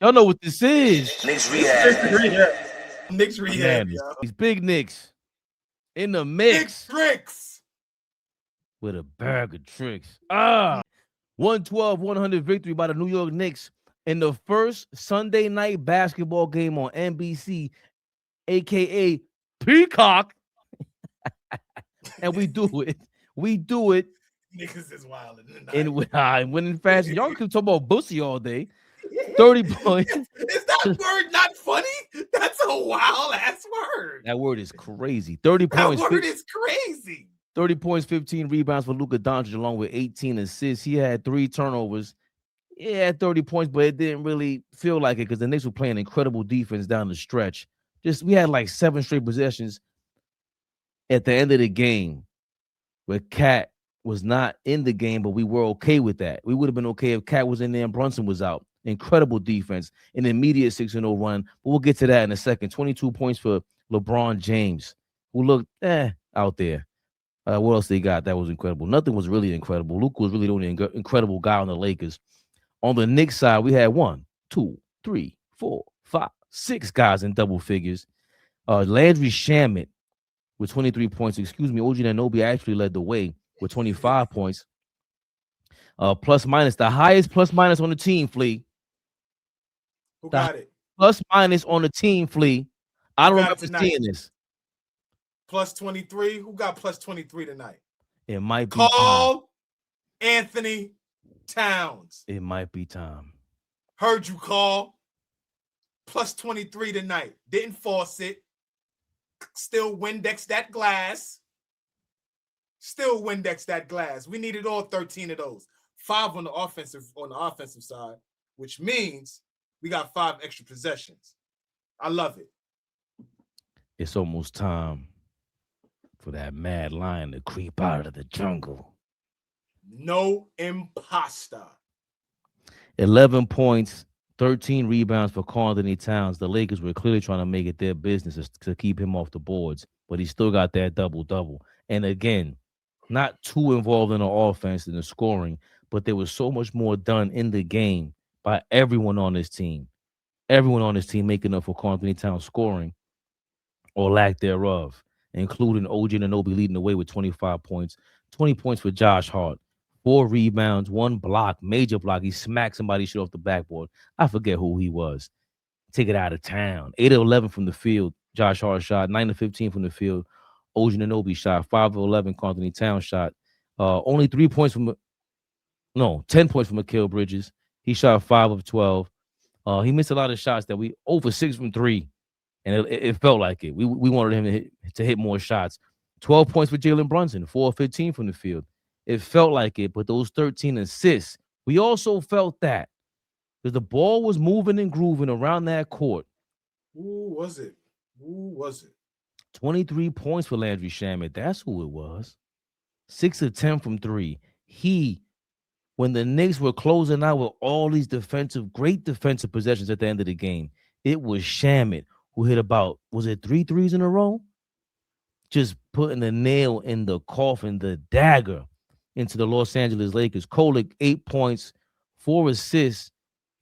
Y'all know what this is. Knicks rehab. Knicks rehab. Yo. These big Knicks in the mix. Knicks tricks. With a bag of tricks. 112-100 victory by the New York Knicks in the first Sunday night basketball game on NBC, aka Peacock. And we do it. We do it. Niggas is wild in winning fashion. Y'all can talk about Bussy all day. 30 points. Is that word not funny? That's a wild ass word. That word is crazy. 30 points. That word is crazy. 30 points, 15 rebounds for Luka Doncic, along with 18 assists. He had 3 turnovers. He had 30 points, but it didn't really feel like it because the Knicks were playing incredible defense down the stretch. We had like 7 straight possessions at the end of the game where Cat was not in the game, but we were okay with that. We would have been okay if Cat was in there and Brunson was out. Incredible defense, an immediate 6-0 run. But we'll get to that in a second. 22 points for LeBron James, who looked out there. What else they got? That was incredible. Nothing was really incredible. Luka was really the only incredible guy on the Lakers. On the Knicks side, we had 1, 2, 3, 4, 5, 6 guys in double figures. Landry Shamet with 23 points. OG Anunoby actually led the way with 25 points. Plus minus, the highest plus minus on the team, Flea. Who got it? Plus minus on the team, Flea. I don't remember seeing this. Plus 23. Who got plus 23 tonight? It might be Carl Anthony Towns. It might be time. Heard you, Carl. Plus 23 tonight. Didn't force it. Still Windex that glass. We needed all 13 of those. 5 on the offensive side, which means we got 5 extra possessions. I love it. It's almost time for that mad lion to creep out of the jungle. No imposter. 11 points, 13 rebounds for Karl Anthony Towns. The Lakers were clearly trying to make it their business to keep him off the boards, but he still got that double-double. And again, not too involved in the offense and the scoring, but there was so much more done in the game by everyone on this team. Everyone on this team making up for Karl Anthony Towns scoring or lack thereof, including OG Anunoby leading the way with 25 points, 20 points for Josh Hart, 4 rebounds, 1 block, major block. He smacked somebody's shit off the backboard. I forget who he was. Take it out of town. 8 of 11 from the field. Josh Hart shot 9 of 15 from the field. OG Anunoby shot 5 of 11. Karl Anthony Towns shot only 10 points from Mikal Bridges. He shot 5 of 12. He missed a lot of shots that we over 6 from 3. And it felt like it. We wanted him to hit more shots. 12 points for Jalen Brunson, 4 of 15 from the field. It felt like it, but those 13 assists, we also felt that. Because the ball was moving and grooving around that court. Who was it? 23 points for Landry Shamet. That's who it was. 6 of 10 from 3. When the Knicks were closing out with all these great defensive possessions at the end of the game, it was Shamet who hit about, was it 3 threes in a row? Just putting the nail in the coffin, the dagger into the Los Angeles Lakers. Kolek, 8 points, 4 assists,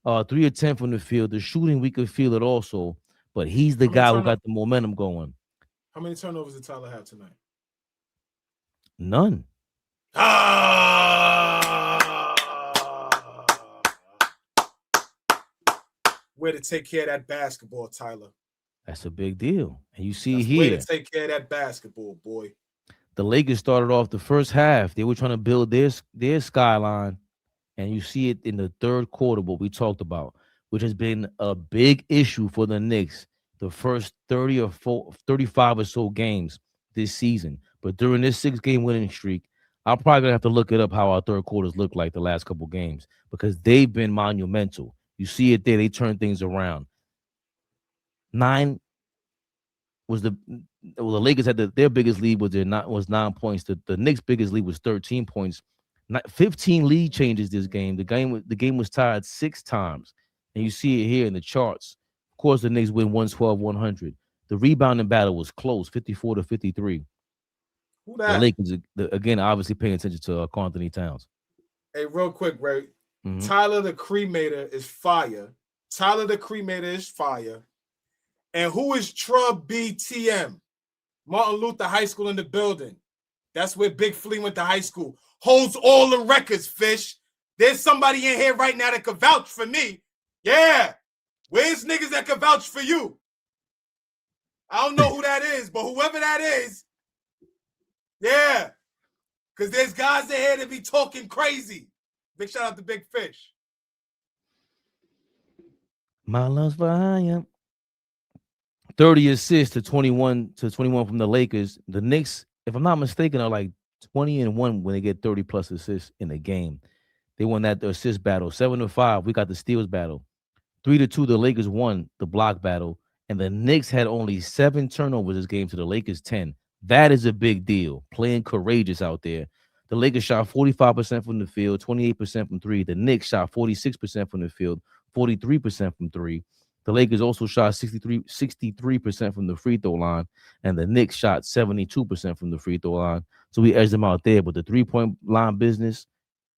3 of 10 from the field. The shooting, we could feel it also, but he's the guy who got the momentum going. How many turnovers did Tyler have tonight? None. Way to take care of that basketball, Tyler. That's a big deal. And you see Way to take care of that basketball, boy. The Lakers started off the first half. They were trying to build their skyline. And you see it in the third quarter, what we talked about, which has been a big issue for the Knicks the first 35 or so games this season. But during this 6-game winning streak, I'm probably going to have to look it up how our third quarters look like the last couple games because they've been monumental. You see it there. They turn things around. 9 was the Lakers had their biggest lead was 9 points. The Knicks' biggest lead was 13 points. 15 lead changes this game. The game was tied 6 times, and you see it here in the charts. Of course, the Knicks win 112-100. The rebounding battle was close, 54-53. Who that? The Lakers again, obviously paying attention to Karl Anthony Towns. Hey, real quick, Ray. Mm-hmm. Tyler the Cremator is fire. Tyler the Creator is fire. And who is Trub BTM? Martin Luther High School in the building. That's where Big Flea went to high school. Holds all the records, Fish. There's somebody in here right now that could vouch for me. Yeah. Where's niggas that could vouch for you? I don't know who that is, but whoever that is, yeah. Because there's guys in here that be talking crazy. Big shout out to Big Fish. My love's fire. 30 assists to 21 from the Lakers. The Knicks, if I'm not mistaken, are like 20-1 when they get 30 plus assists in a game. They won that assist battle. 7-5, we got the steals battle. 3-2, the Lakers won the block battle. And the Knicks had only 7 turnovers this game to the Lakers 10. That is a big deal. Playing courageous out there. The Lakers shot 45% from the field, 28% from three. The Knicks shot 46% from the field, 43% from three. The Lakers also shot 63% from the free throw line, and the Knicks shot 72% from the free throw line. So we edged them out there. But the three-point line business,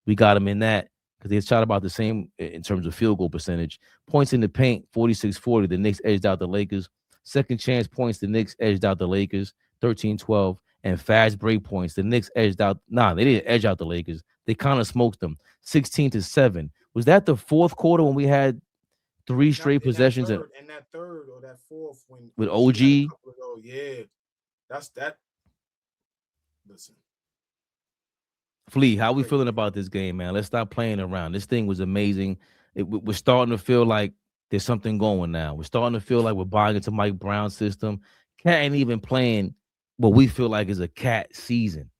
we got them in that because they shot about the same in terms of field goal percentage. Points in the paint, 46-40. The Knicks edged out the Lakers. Second chance points, the Knicks edged out the Lakers, 13-12. And fast break points, the Knicks edged out. Nah, they didn't edge out the Lakers. They kind of smoked them, 16-7. Was that the fourth quarter when we had 3 straight possessions? In that third or that fourth when with OG? Yeah, that's that. Listen. Flea, how we feeling about this game, man? Let's stop playing around. This thing was amazing. We're starting to feel like there's something going now. We're starting to feel like we're buying into Mike Brown's system. Cat ain't even playing what we feel like is a Cat season.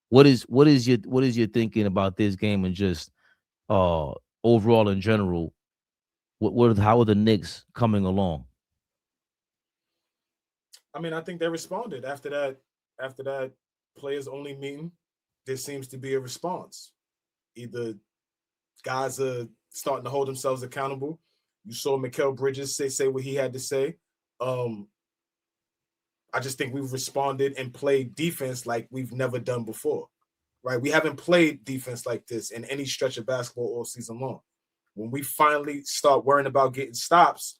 What is your thinking about this game and just overall in general? How are the Knicks coming along? I mean, I think they responded after that players only meeting. There seems to be a response. Either guys are starting to hold themselves accountable. You saw Mikal Bridges say what he had to say. I just think we've responded and played defense like we've never done before, right? We haven't played defense like this in any stretch of basketball all season long. When we finally start worrying about getting stops,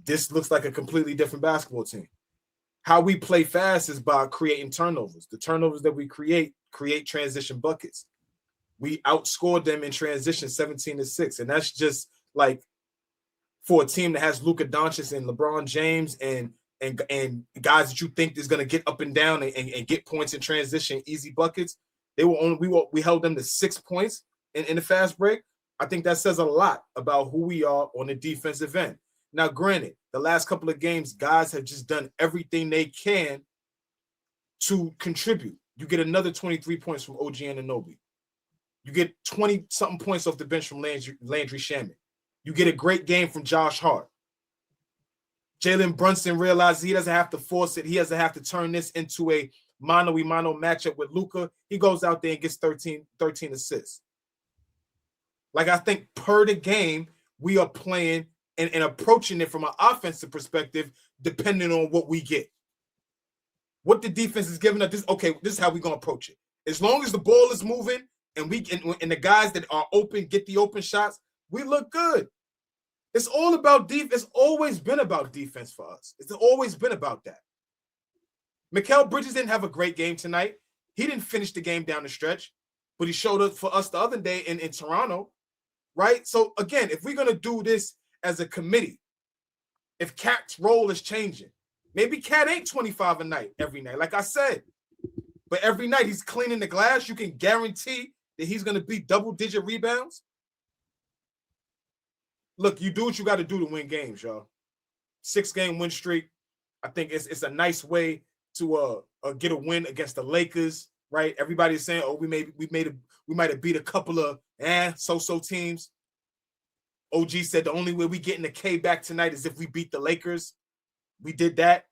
this looks like a completely different basketball team. How we play fast is by creating turnovers. The turnovers that we create transition buckets. We outscored them in transition 17-6. And that's just like for a team that has Luka Doncic and LeBron James and guys that you think is going to get up and down and get points in transition, easy buckets. We held them to 6 points in the fast break. I think that says a lot about who we are on the defensive end. Now, granted, the last couple of games, guys have just done everything they can to contribute. You get another 23 points from OG Anunoby. You get 20-something points off the bench from Landry Shamet. You get a great game from Josh Hart. Jalen Brunson realizes he doesn't have to force it. He doesn't have to turn this into a mano-a-mano matchup with Luka. He goes out there and gets 13 assists. Like, I think per the game, we are playing and approaching it from an offensive perspective, depending on what we get. What the defense is giving us, this is how we're going to approach it. As long as the ball is moving and the guys that are open get the open shots, we look good. It's all about defense. It's always been about defense for us. It's always been about that. Mikal Bridges didn't have a great game tonight. He didn't finish the game down the stretch, but he showed up for us the other day in Toronto, right? So, again, if we're going to do this as a committee, if Cat's role is changing, maybe Cat ain't 25 a night every night, like I said, but every night he's cleaning the glass. You can guarantee that he's going to be double-digit rebounds. Look, you do what you got to do to win games, y'all. 6-game win streak. I think it's a nice way to get a win against the Lakers, right? Everybody's saying, "Oh, we might have beat a couple of so-so teams." OG said the only way we getting the K back tonight is if we beat the Lakers. We did that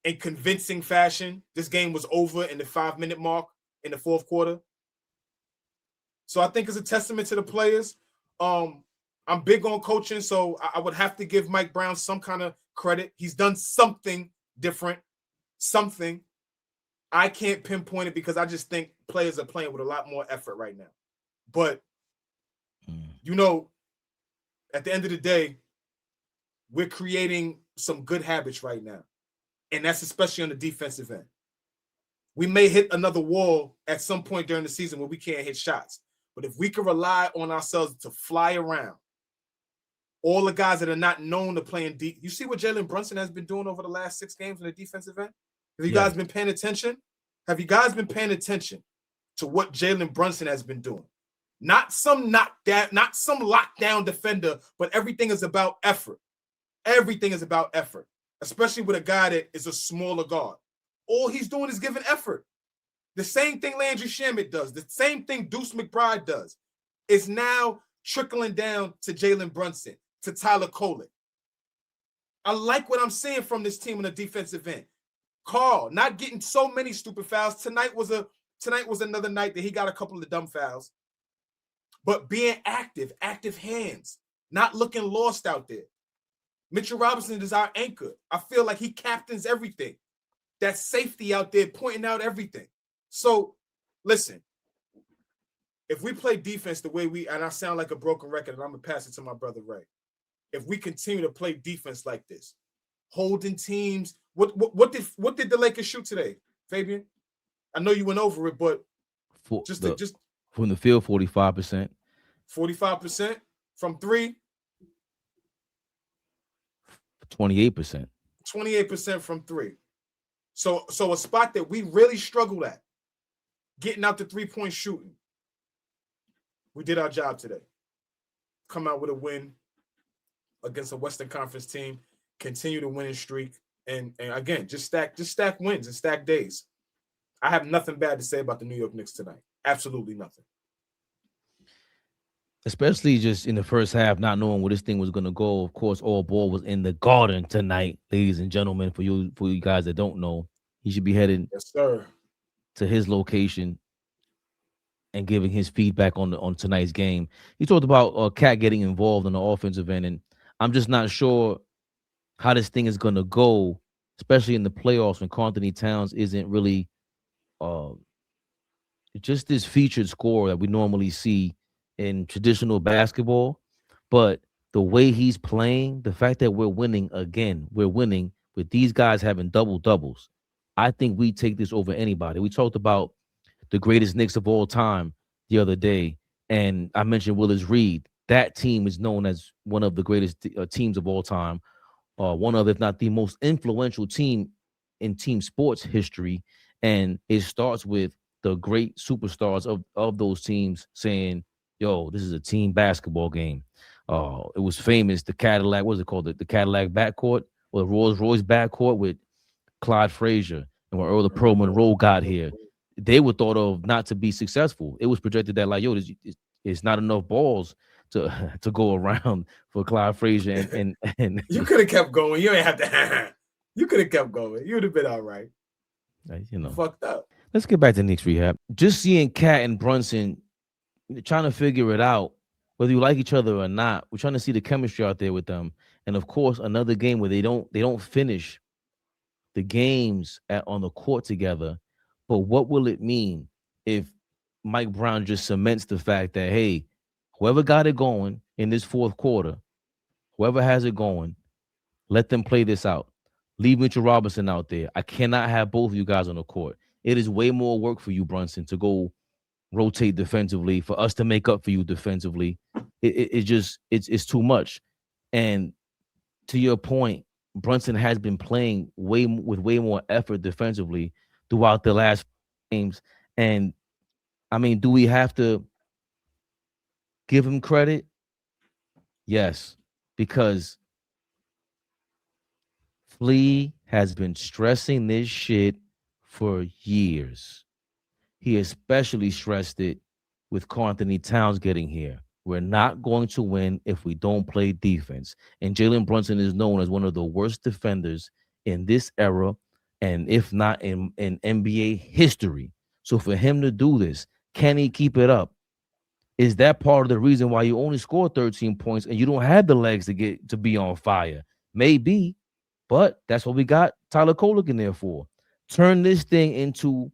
in convincing fashion. This game was over in the 5-minute mark in the fourth quarter. So I think it's a testament to the players. I'm big on coaching, so I would have to give Mike Brown some kind of credit. He's done something different, something. I can't pinpoint it because I just think players are playing with a lot more effort right now. But, at the end of the day, we're creating some good habits right now. And that's especially on the defensive end. We may hit another wall at some point during the season where we can't hit shots. But if we can rely on ourselves to fly around, all the guys that are not known to play in deep, you see what Jalen Brunson has been doing over the last 6 games in the defensive end? Have you guys been paying attention? Have you guys been paying attention to what Jalen Brunson has been doing? Not some knockdown, not some lockdown defender, but everything is about effort. Everything is about effort, especially with a guy that is a smaller guard. All he's doing is giving effort. The same thing Landry Shamet does, the same thing Deuce McBride does, is now trickling down to Jalen Brunson, to Tyler Kolek. I like what I'm seeing from this team on the defensive end. Carl, not getting so many stupid fouls. Tonight was another night that he got a couple of dumb fouls. But being active hands, not looking lost out there. Mitchell Robinson is our anchor. I feel like he captains everything. That safety out there pointing out everything. So, listen, if we play defense the way and I sound like a broken record, and I'm going to pass it to my brother Ray. If we continue to play defense like this, holding teams, what did the Lakers shoot today, Fabian? I know you went over it, but just from the field, 45%. 45% from 3. 28%. 28% from 3. So a spot that we really struggled at, getting out the 3-point shooting. We did our job today. Come out with a win against a Western Conference team, continue the winning streak, and again, just stack wins and stack days. I have nothing bad to say about the New York Knicks tonight. Absolutely nothing. Especially just in the first half, not knowing where this thing was going to go. Of course, AllBall was in the Garden tonight, ladies and gentlemen. For you guys that don't know, he should be heading to his location and giving his feedback on tonight's game. He talked about Cat getting involved on the offensive end, and I'm just not sure how this thing is going to go, especially in the playoffs when Karl-Anthony Towns isn't really just this featured scorer that we normally see in traditional basketball. But the way he's playing, the fact that we're winning again, we're winning with these guys having double-doubles. I think we take this over anybody. We talked about the greatest Knicks of all time the other day, and I mentioned Willis Reed. That team is known as one of the greatest teams of all time, one of, if not the most influential team in team sports history. And it starts with the great superstars of those teams saying, yo, this is a team basketball game. It was famous, the Cadillac, what was it called? The Cadillac backcourt, or the Rolls-Royce backcourt with Clyde Frazier. And when Earl of Pearl Monroe got here, they were thought of not to be successful. It was projected that, like, yo, it's not enough balls to go around for Clyde Frazier. And you could have kept going. You ain't have to. You could have kept going. You would have been all right. Fucked up. Let's get back to Knicks rehab. Just seeing Cat and Brunson trying to figure it out, whether you like each other or not. We're trying to see the chemistry out there with them. And of course, another game where they don't finish the games on the court together. But what will it mean if Mike Brown just cements the fact that, hey, whoever got it going in this fourth quarter, whoever has it going, let them play this out. Leave Mitchell Robinson out there. I cannot have both of you guys on the court. It is way more work for you, Brunson, to go rotate defensively, for us to make up for you defensively. It's too much. And to your point, Brunson has been playing with way more effort defensively throughout the last games. And I mean, do we have to give him credit? Yes, because Flea has been stressing this shit for years. He especially stressed it with Karl-Anthony Towns getting here. We're not going to win if we don't play defense. And Jalen Brunson is known as one of the worst defenders in this era, and if not in NBA history. So for him to do this, can he keep it up? Is that part of the reason why you only scored 13 points and you don't have the legs to be on fire? Maybe, but that's what we got Tyler Kolek in there for. Turn this thing into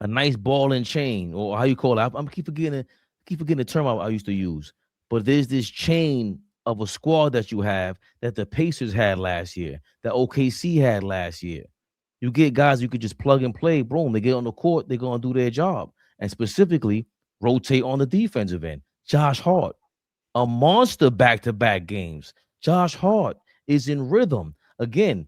a nice ball and chain, or how you call it. I keep forgetting the term I used to use. But there's this chain of a squad that you have that the Pacers had last year, that OKC had last year. You get guys you could just plug and play. Boom, they get on the court, they're going to do their job. And specifically, rotate on the defensive end. Josh Hart, a monster back-to-back games. Josh Hart is in rhythm. Again,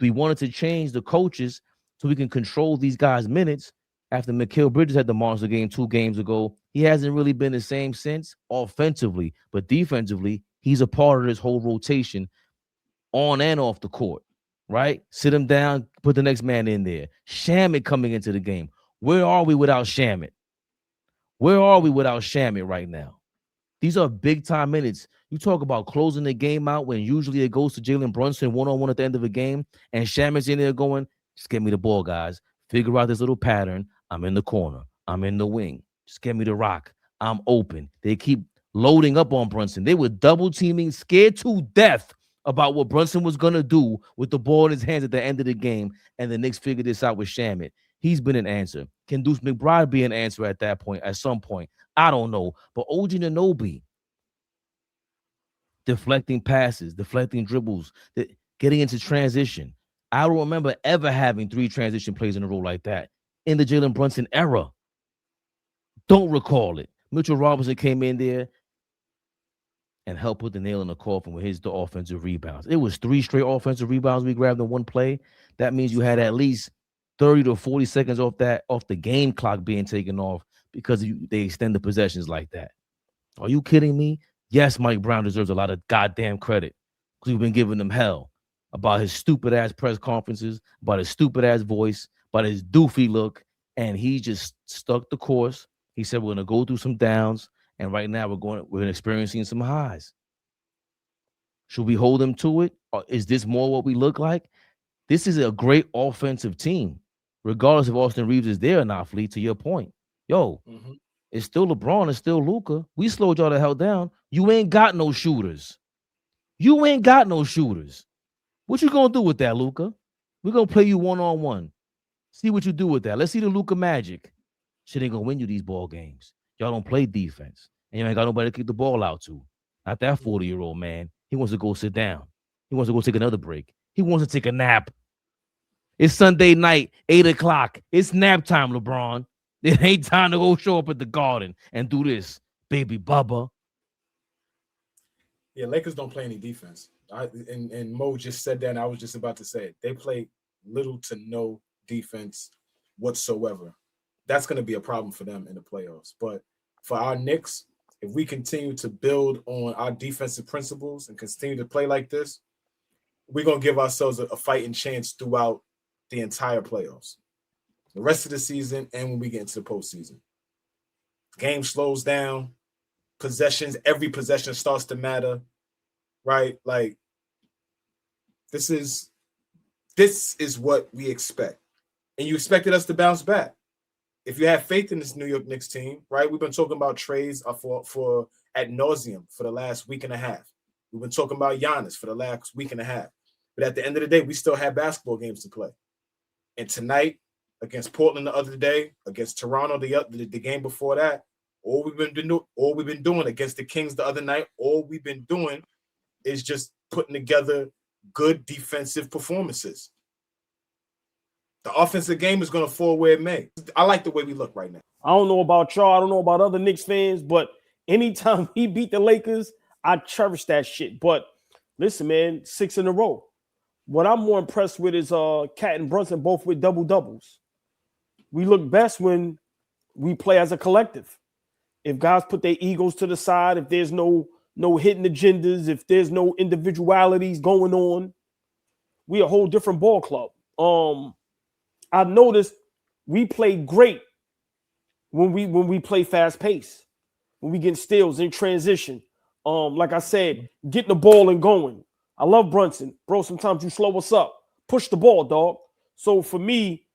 we wanted to change the coaches so we can control these guys' minutes. After Mikal Bridges had the monster game 2 games ago, he hasn't really been the same since offensively, but defensively, he's a part of this whole rotation on and off the court, right? Sit him down, put the next man in there. Shamit coming into the game. Where are we without Shamit? Where are we without Shamit right now? These are big-time minutes. You talk about closing the game out when usually it goes to Jalen Brunson one-on-one at the end of a game, and Shamit's in there going, just get me the ball, guys. Figure out this little pattern. I'm in the corner. I'm in the wing. Just get me the rock. I'm open. They keep loading up on Brunson. They were double-teaming, scared to death about what Brunson was going to do with the ball in his hands at the end of the game, and the Knicks figured this out with Shamit. He's been an answer. Can Deuce McBride be an answer at that point, at some point? I don't know. But OG Anunoby, deflecting passes, deflecting dribbles, getting into transition. I don't remember ever having 3 transition plays in a row like that in the Jalen Brunson era. Don't recall it. Mitchell Robinson came in there and helped put the nail in the coffin with the offensive rebounds. It was 3 straight offensive rebounds we grabbed in one play. That means you had at least 30 to 40 seconds off the game clock being taken off because they extend the possessions like that. Are you kidding me? Yes, Mike Brown deserves a lot of goddamn credit because we've been giving him hell about his stupid-ass press conferences, about his stupid-ass voice, about his doofy look, and he just stuck the course. He said we're going to go through some downs, and right now we're experiencing some highs. Should we hold him to it? Or is this more what we look like? This is a great offensive team, regardless if Austin Reeves is there or not, Fleet, to your point. Yo, it's still LeBron, it's still Luka. We slowed y'all the hell down. You ain't got no shooters. You ain't got no shooters. What you going to do with that, Luka? We're going to play you one-on-one. See what you do with that. Let's see the Luka magic. Shit ain't going to win you these ball games. Y'all don't play defense. And you ain't got nobody to kick the ball out to. Not that 40-year-old man. He wants to go sit down. He wants to go take another break. He wants to take a nap. It's Sunday night, 8 o'clock. It's nap time, LeBron. It ain't time to go show up at the Garden and do this, baby Bubba. Yeah, Lakers don't play any defense. And Mo just said that, and I was just about to say it. They play little to no defense whatsoever. That's going to be a problem for them in the playoffs. But for our Knicks, if we continue to build on our defensive principles and continue to play like this, we're going to give ourselves a fighting chance throughout the entire playoffs, the rest of the season, and when we get into the postseason. Game slows down, possessions, every possession starts to matter, right? Like, this is what we expect. And you expected us to bounce back. If you have faith in this New York Knicks team, right? We've been talking about trades for ad nauseum for the last week and a half. We've been talking about Giannis for the last week and a half. But at the end of the day, we still have basketball games to play. And tonight, against Portland the other day, against Toronto the game before that, all we've been doing against the Kings the other night, all we've been doing is just putting together good defensive performances. The offensive game is going to fall where it may. I like the way we look right now. I don't know about y'all. I don't know about other Knicks fans, but anytime we beat the Lakers, I cherish that shit. But listen, man, 6 in a row. What I'm more impressed with is Cat and Brunson both with double-doubles. We look best when we play as a collective. If guys put their egos to the side, if there's no hidden agendas, if there's no individualities going on, we a whole different ball club. I've noticed we play great when we play fast pace, when we get steals in transition. Like I said, getting the ball and going. I love Brunson. Bro, sometimes you slow us up. Push the ball, dog. So for me,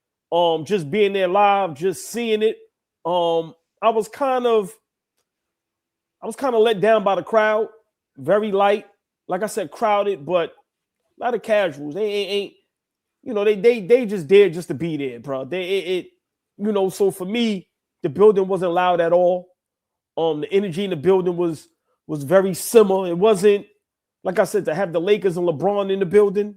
just being there live, just seeing it, I was kind of let down by the crowd. Very light. Like I said, crowded, but a lot of casuals. They ain't they just there just to be there, bro. So for me, the building wasn't loud at all. The energy in the building was was very similar. It wasn't, like I said, to have the Lakers and LeBron in the building.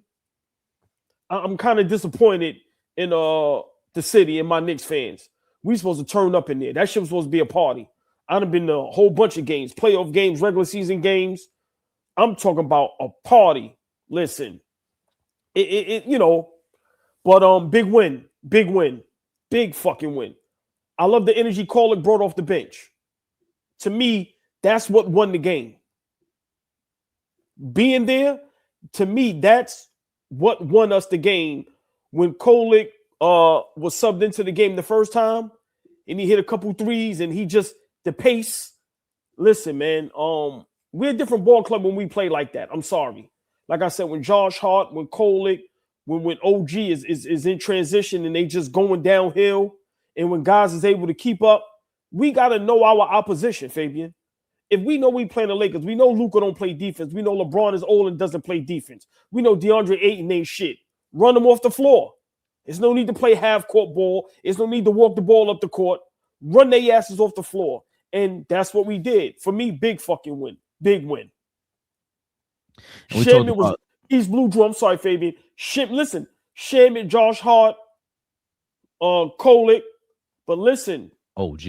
I'm kind of disappointed in the city and my Knicks fans. We supposed to turn up in there. That shit was supposed to be a party. I'd have been to a whole bunch of games, playoff games, regular season games. I'm talking about a party. Listen, but big win, big fucking win. I love the energy Kolek brought off the bench. To me, that's what won the game. Being there, to me, that's what won us the game. When Kolek was subbed into the game the first time, and he hit a couple threes, and he just the pace. Listen, man, we're a different ball club when we play like that. I'm sorry. Like I said, when Josh Hart, when Kolek, when OG is in transition and they just going downhill, and when guys is able to keep up, we got to know our opposition, Fabian. If we know we playing the Lakers, we know Luka don't play defense. We know LeBron is old and doesn't play defense. We know DeAndre Ayton ain't shit. Run them off the floor. There's no need to play half-court ball. There's no need to walk the ball up the court. Run their asses off the floor. And that's what we did. For me, big fucking win. Big win. Shamet was East Blue Drew. I'm sorry, Fabian. Listen, Shamet, Josh Hart, Kolek. But listen. OG,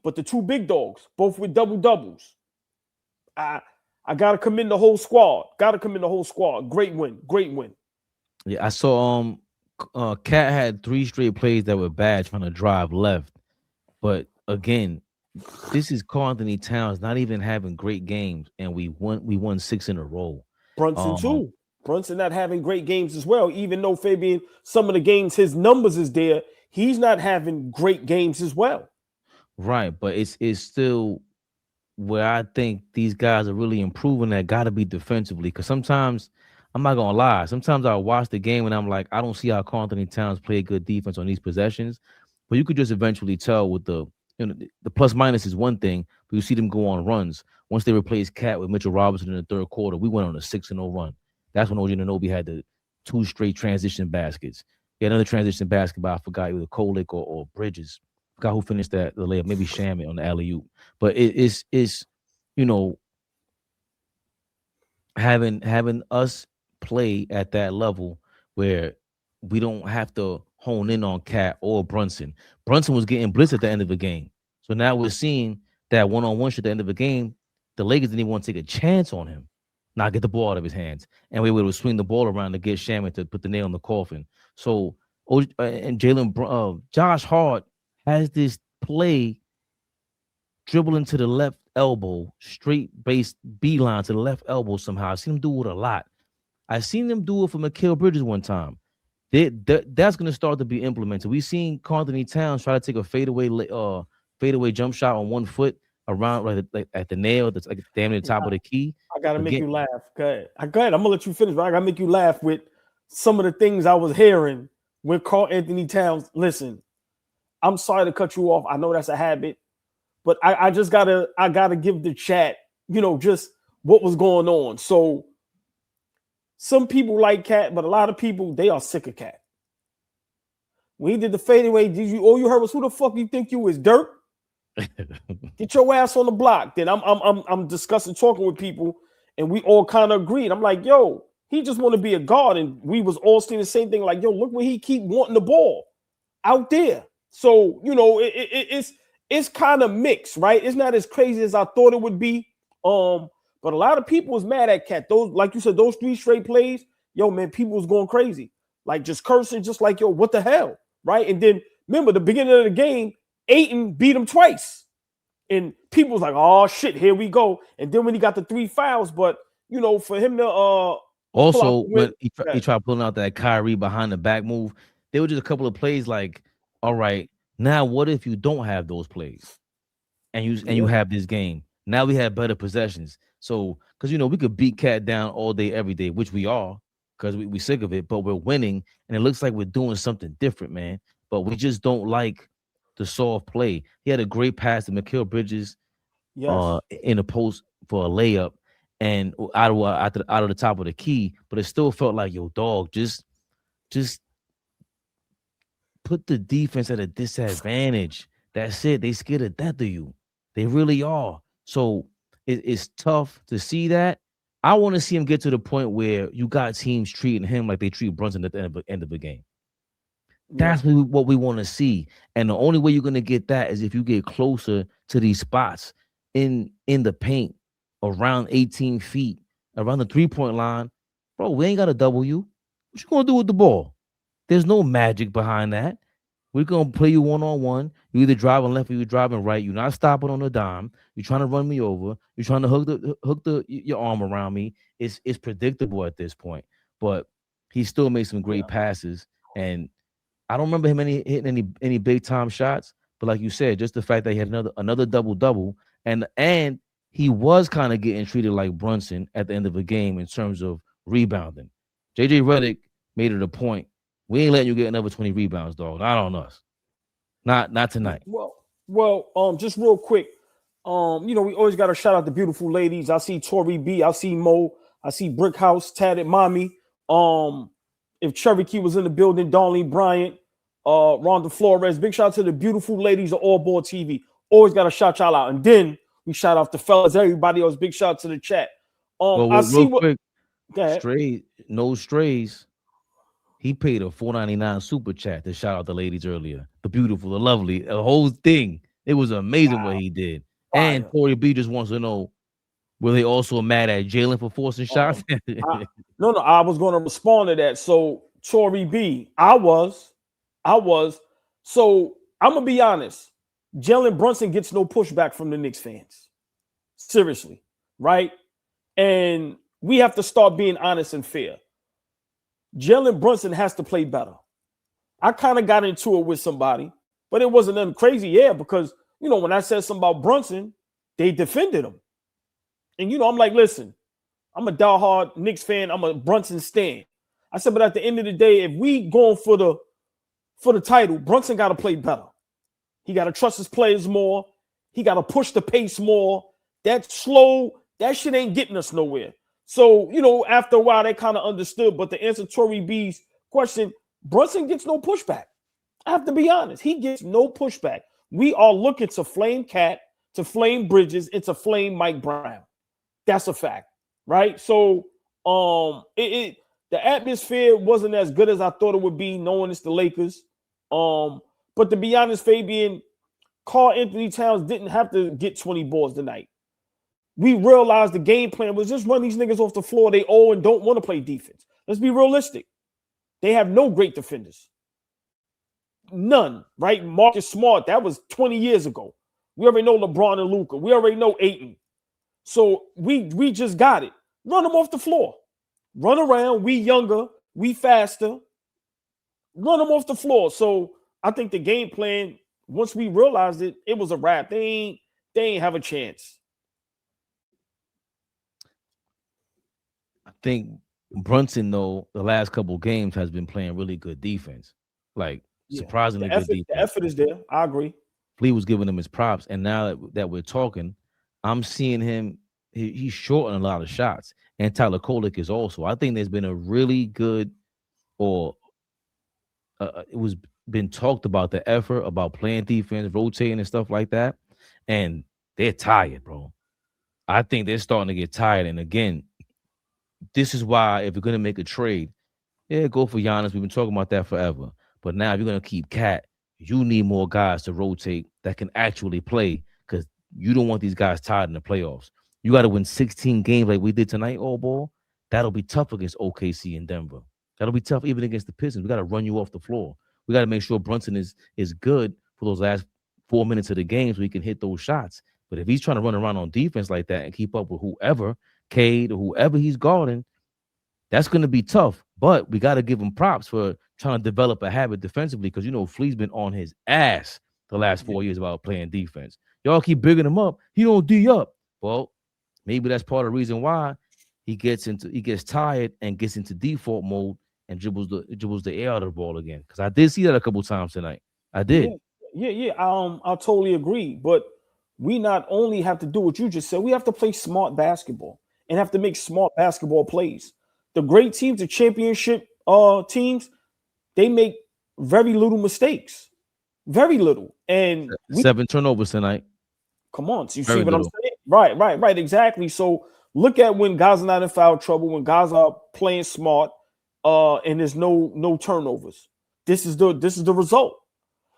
but the two big dogs, both with double-doubles. I got to commend the whole squad. Great win. Yeah, I saw Cat had 3 straight plays that were bad trying to drive left. But again, this is Karl Anthony Towns not even having great games, and we won 6 in a row. Brunson too. Brunson not having great games as well. Even though Fabian, some of the games his numbers is there, he's not having great games as well. Right, but it's still where I think these guys are really improving. That got to be defensively, because sometimes I'm not gonna lie. Sometimes I watch the game and I'm like, I don't see how Karl Anthony Towns play good defense on these possessions. But you could just eventually tell with the plus minus is one thing, but you see them go on runs. Once they replaced Cat with Mitchell Robinson in the third quarter, we went on a 6-0 run. That's when OG Anunoby had the 2 straight transition baskets. He had another transition basket, but I forgot either Kolek or Bridges. Forgot who finished the layup. Maybe Shamet on the alley-oop. But it's having us play at that level where we don't have to hone in on Cat or Brunson. Brunson was getting blitzed at the end of the game. So now we're seeing that one-on-one shit at the end of the game. The Lakers didn't even want to take a chance on him, not get the ball out of his hands. And we were able to swing the ball around to get Shamet to put the nail in the coffin. So, and Josh Hart has this play dribbling to the left elbow, straight base beeline to the left elbow somehow. I've seen him do it a lot. I've seen them do it for Mikal Bridges one time. That's going to start to be implemented. We've seen Karl Anthony Towns try to take a fadeaway jump shot on 1 foot around like at the nail that's like damn near the top of the key. I gotta make you laugh. Go ahead. I'm gonna let you finish, but I gotta make you laugh with some of the things I was hearing with Karl Anthony Towns. Listen, I'm sorry to cut you off. I know that's a habit, but I gotta give the chat, just what was going on. So some people like Cat, but a lot of people, they are sick of Cat. When he did the fadeaway, all you heard was, who the fuck you think you is, Dirk? Get your ass on the block. Then I'm discussing, talking with people, and we all kind of agreed. I'm like, yo, he just want to be a guard, and we was all saying the same thing. Like, yo, look where he keep wanting the ball out there. So it's kind of mixed, right? It's not as crazy as I thought it would be. But a lot of people was mad at Cat. Those, like you said, those 3 straight plays, yo, man, people was going crazy, like just cursing, just like, yo, what the hell, right? And then remember the beginning of the game, Ayton beat him twice. And people was like, oh, shit, here we go. And then when he got the 3 fouls, but, for him to also, when he tried pulling out that Kyrie behind the back move, there were just a couple of plays like, all right, now what if you don't have those plays and you have this game? Now we have better possessions. So, because, we could beat Cat down all day, every day, which we are, because we sick of it, but we're winning. And it looks like we're doing something different, man. But we just don't like the soft play. He had a great pass to Mikal Bridges in the post for a layup and out of the top of the key, but it still felt like, yo, dog, just put the defense at a disadvantage. That's it. They scared to death of you. They really are. So it's tough to see that. I want to see him get to the point where you got teams treating him like they treat Brunson at the end of the game. That's what we want to see. And the only way you're going to get that is if you get closer to these spots in the paint around 18 feet, around the 3-point line. Bro, we ain't got to double you. What you going to do with the ball? There's no magic behind that. We're going to play you one-on-one. You either driving left or you're driving right. You're not stopping on the dime. You're trying to run me over. You're trying to hook your arm around me. It's predictable at this point. But he still made some great passes. And I don't remember him hitting any big time shots, but like you said, just the fact that he had another double and he was kind of getting treated like Brunson at the end of a game in terms of rebounding. JJ Redick made it a point. We ain't letting you get another 20 rebounds, dog. Not on us. Not tonight. Well, just real quick. We always got to shout out the beautiful ladies. I see Tori B, I see Mo, I see Brickhouse, Tatted Mommy. If Cherokee was in the building, Darlene Bryant, Rhonda Flores. Big shout out to the beautiful ladies of AllBall TV. Always got to shout y'all out. And then we shout out the fellas, everybody else. Big shout out to the chat. I see what. Quick, no strays. He paid a $4.99 super chat to shout out the ladies earlier. The beautiful, the lovely, the whole thing. It was amazing what he did. And Tori B just wants to know, were they also mad at Jalen for forcing shots? No, I was going to respond to that. So Tori B, I was. So I'm gonna be honest. Jalen Brunson gets no pushback from the Knicks fans. Seriously, right? And we have to start being honest and fair. Jalen Brunson has to play better. I kind of got into it with somebody, but it wasn't nothing crazy, because when I said something about Brunson, they defended him. And I'm like, listen, I'm a diehard Knicks fan. I'm a Brunson stan. I said, but at the end of the day, if we going for the title, Brunson got to play better. He got to trust his players more. He got to push the pace more. That shit ain't getting us nowhere. So, after a while, they kind of understood. But to answer Tori B's question, Brunson gets no pushback. I have to be honest. He gets no pushback. We are looking to flame Cat, to flame Bridges, and to flame Mike Brown. That's a fact, right? So, the atmosphere wasn't as good as I thought it would be, knowing it's the Lakers. But to be honest, Fabian, Karl Anthony Towns didn't have to get 20 balls tonight. We realized the game plan was just run these niggas off the floor. They owe and don't want to play defense. Let's be realistic. They have no great defenders. None, right? Marcus Smart, that was 20 years ago. We already know LeBron and Luka. We already know Ayton. So we just got it. Run them off the floor. Run around. We younger. We faster. Run them off the floor. So I think the game plan, once we realized it, it was a wrap. They ain't have a chance. I think Brunson, though, the last couple games has been playing really good defense. Like, surprisingly good defense. The effort is there. I agree. Flea was giving him his props. And now that we're talking, I'm seeing him. He's shorting a lot of shots. And Tyler Kolek is also. I think there's been a really good, it was been talked about the effort, about playing defense, rotating and stuff like that. And they're tired, bro. I think they're starting to get tired. And again, this is why if you're going to make a trade, go for Giannis. We've been talking about that forever. But now if you're going to keep Cat, you need more guys to rotate that can actually play, because you don't want these guys tired in the playoffs. You got to win 16 games like we did tonight, AllBall. That'll be tough against OKC and Denver. That'll be tough even against the Pistons. We got to run you off the floor. We got to make sure Brunson is good for those last 4 minutes of the game so he can hit those shots. But if he's trying to run around on defense like that and keep up with whoever, Cade or whoever he's guarding, that's going to be tough. But we got to give him props for trying to develop a habit defensively, because, Flea's been on his ass the last 4 years about playing defense. Y'all keep bigging him up. He don't D up. Well, maybe that's part of the reason why he gets tired and gets into default mode and dribbles the air out of the ball again. Because I did see that a couple times tonight. I did. Yeah. I totally agree. But we not only have to do what you just said, we have to play smart basketball and have to make smart basketball plays. The great teams, the championship teams, they make very little mistakes. Very little. And 7 turnovers tonight. Come on. So you very see what little. I'm saying? Right. Exactly. So look at when guys are not in foul trouble, when guys are playing smart, and there's no turnovers. This is the result.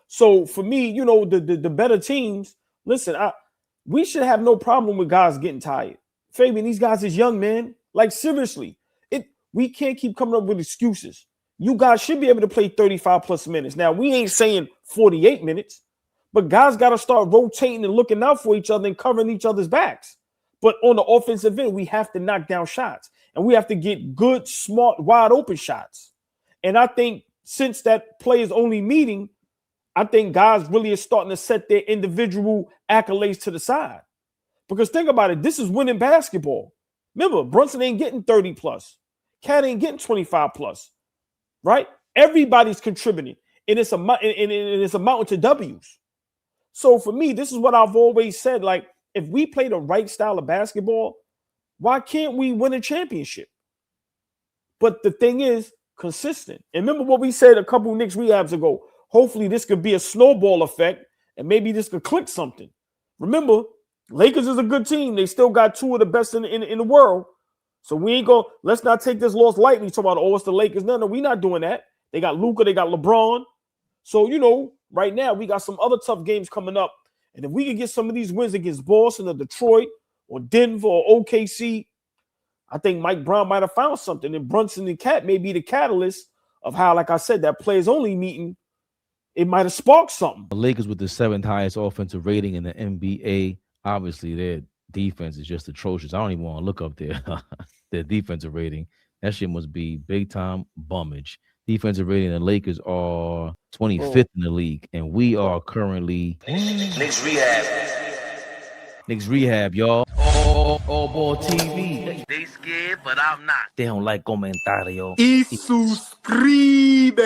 So for me, you know, the better teams, listen, we should have no problem with guys getting tired. Fabian, these guys is young, man. Like, seriously, we can't keep coming up with excuses. You guys should be able to play 35 plus minutes. Now, we ain't saying 48 minutes, but guys got to start rotating and looking out for each other and covering each other's backs. But on the offensive end, we have to knock down shots, and we have to get good, smart, wide open shots. And I think since that players only meeting, I think guys really are starting to set their individual accolades to the side. Because think about it, this is winning basketball. Remember, Brunson ain't getting 30 plus. Cat ain't getting 25 plus. Right? Everybody's contributing. And it's a mountain to W's. So for me, this is what I've always said. Like, if we play the right style of basketball, why can't we win a championship? But the thing is, consistent. And remember what we said a couple of Knicks rehabs ago. Hopefully this could be a snowball effect, and maybe this could click something. Remember, Lakers is a good team. They still got two of the best in the world. So we ain't going, let's not take this loss lightly. Talking about, oh, it's the Lakers. No, we're not doing that. They got Luka, they got LeBron. So, you know, right now we got some other tough games coming up. And if we can get some of these wins against Boston or Detroit or Denver or OKC, I think Mike Brown might have found something. And Brunson and Cat may be the catalyst of how, like I said, that players only meeting, it might have sparked something. The Lakers with the 7th highest offensive rating in the NBA. Obviously, their defense is just atrocious. I don't even want to look up their defensive rating. That shit must be big time bummage. Defensive rating, the Lakers are 25th in the league, and we are currently Knicks rehab. Knicks rehab, y'all. AllBall TV. They scared, but I'm not. They don't like comentario. Y suscribe.